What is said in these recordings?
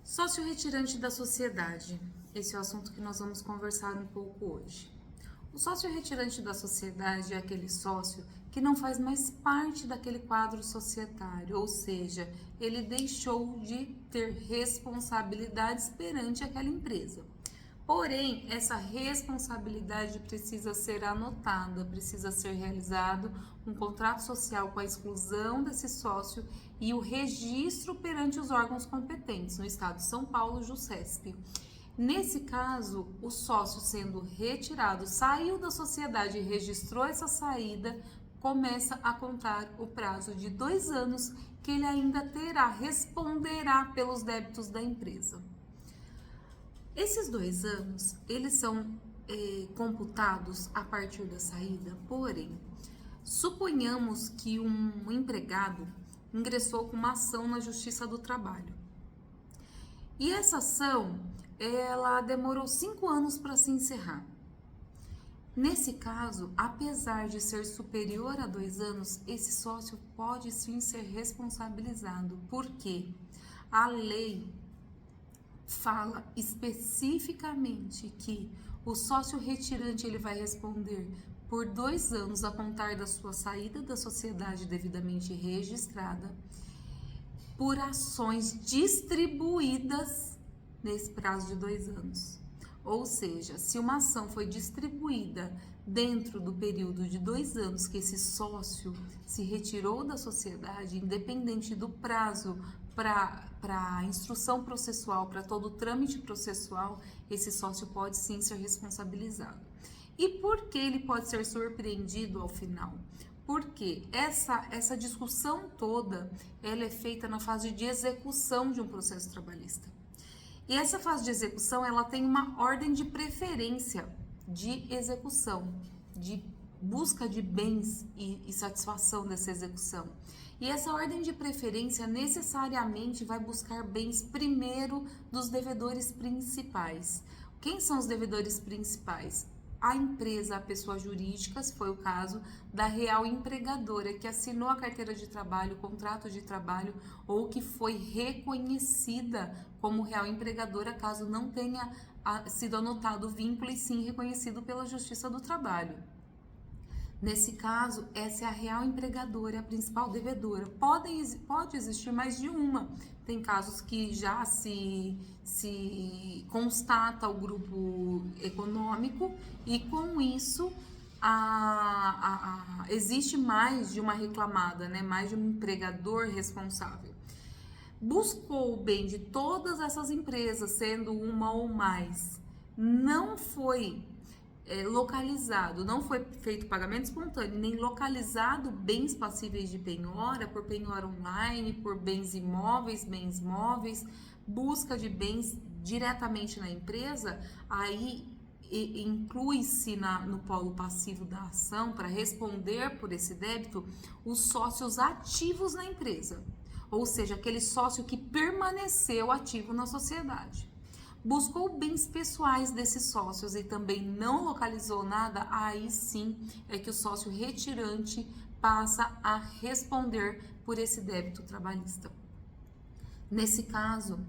Sócio retirante da sociedade. Esse é o assunto que nós vamos conversar um pouco hoje. O sócio retirante da sociedade é aquele sócio que não faz mais parte daquele quadro societário, ou seja, ele deixou de ter responsabilidades perante aquela empresa. Porém, essa responsabilidade precisa ser anotada, precisa ser realizado um contrato social com a exclusão desse sócio e o registro perante os órgãos competentes, no estado de São Paulo, JuSesp. Nesse caso, o sócio sendo retirado, saiu da sociedade e registrou essa saída, começa a contar o prazo de 2 anos que ele ainda responderá pelos débitos da empresa. Esses 2 anos, eles são computados a partir da saída, porém, suponhamos que um empregado ingressou com uma ação na Justiça do Trabalho. E essa ação, ela demorou 5 anos para se encerrar. Nesse caso, apesar de ser superior a 2 anos, esse sócio pode sim ser responsabilizado, porque a lei fala especificamente que o sócio retirante ele vai responder por 2 anos a contar da sua saída da sociedade devidamente registrada por ações distribuídas nesse prazo de 2 anos. Ou seja, se uma ação foi distribuída dentro do período de 2 anos que esse sócio se retirou da sociedade, independente do prazo para a instrução processual, para todo o trâmite processual, esse sócio pode sim ser responsabilizado. E por que ele pode ser surpreendido ao final? Porque essa discussão toda, ela é feita na fase de execução de um processo trabalhista. E essa fase de execução, ela tem uma ordem de preferência de execução, de busca de bens e satisfação dessa execução. E essa ordem de preferência necessariamente vai buscar bens primeiro dos devedores principais. Quem são os devedores principais? A empresa, a pessoa jurídica, se foi o caso, da real empregadora que assinou a carteira de trabalho, o contrato de trabalho ou que foi reconhecida como real empregadora, caso não tenha sido anotado o vínculo e sim reconhecido pela Justiça do Trabalho. Nesse caso, essa é a real empregadora, a principal devedora. Pode existir mais de uma. Tem casos que já se constata o grupo econômico e com isso existe mais de uma reclamada, né? Mais de um empregador responsável. Buscou o bem de todas essas empresas, sendo uma ou mais, não foi localizado, não foi feito pagamento espontâneo, nem localizado bens passíveis de penhora, por penhora online, por bens imóveis, bens móveis, busca de bens diretamente na empresa, aí inclui-se no polo passivo da ação, para responder por esse débito, os sócios ativos na empresa, ou seja, aquele sócio que permaneceu ativo na sociedade. Buscou bens pessoais desses sócios e também não localizou nada, aí sim é que o sócio retirante passa a responder por esse débito trabalhista. Nesse caso,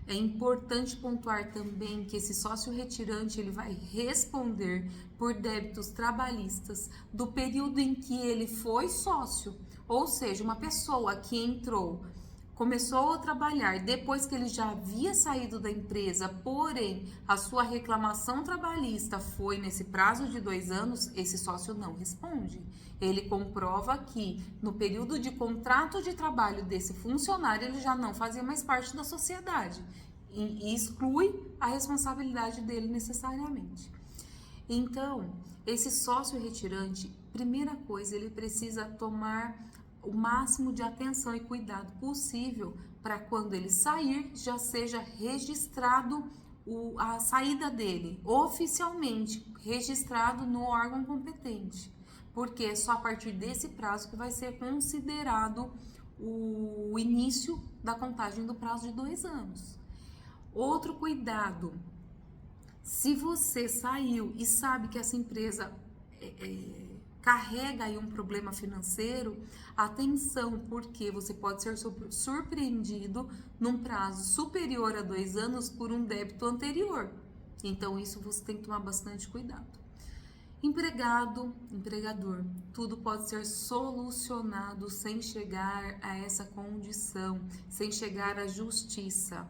é importante pontuar também que esse sócio retirante ele vai responder por débitos trabalhistas do período em que ele foi sócio, ou seja, uma pessoa que começou a trabalhar depois que ele já havia saído da empresa, porém a sua reclamação trabalhista foi nesse prazo de 2 anos, esse sócio não responde. Ele comprova que no período de contrato de trabalho desse funcionário ele já não fazia mais parte da sociedade e exclui a responsabilidade dele necessariamente. Então, esse sócio retirante, primeira coisa, ele precisa tomar o máximo de atenção e cuidado possível para quando ele sair já seja registrado a saída dele oficialmente, registrado no órgão competente, porque é só a partir desse prazo que vai ser considerado o início da contagem do prazo de 2 anos. Outro cuidado, se você saiu e sabe que essa empresa carrega aí um problema financeiro, atenção, porque você pode ser surpreendido num prazo superior a 2 anos por um débito anterior. Então, isso você tem que tomar bastante cuidado. Empregado, empregador, tudo pode ser solucionado sem chegar a essa condição, sem chegar à justiça.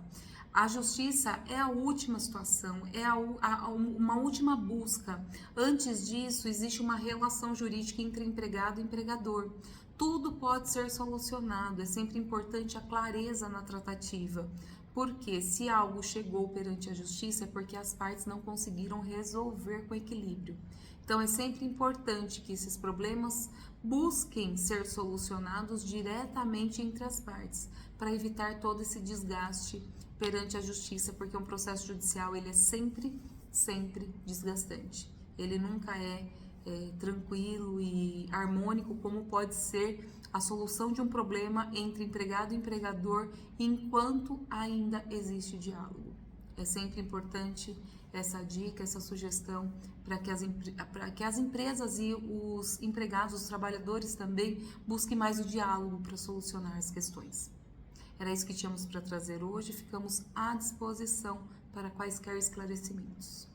A justiça é a última situação, é uma última busca. Antes disso, existe uma relação jurídica entre empregado e empregador. Tudo pode ser solucionado, é sempre importante a clareza na tratativa. Porque se algo chegou perante a justiça é porque as partes não conseguiram resolver com equilíbrio. Então é sempre importante que esses problemas busquem ser solucionados diretamente entre as partes, para evitar todo esse desgaste perante a justiça, porque um processo judicial ele é sempre desgastante. Ele nunca é tranquilo e harmônico como pode ser a solução de um problema entre empregado e empregador enquanto ainda existe diálogo. É sempre importante essa dica, essa sugestão para que as empresas e os empregados, os trabalhadores também busquem mais o diálogo para solucionar as questões. Era isso que tínhamos para trazer hoje, ficamos à disposição para quaisquer esclarecimentos.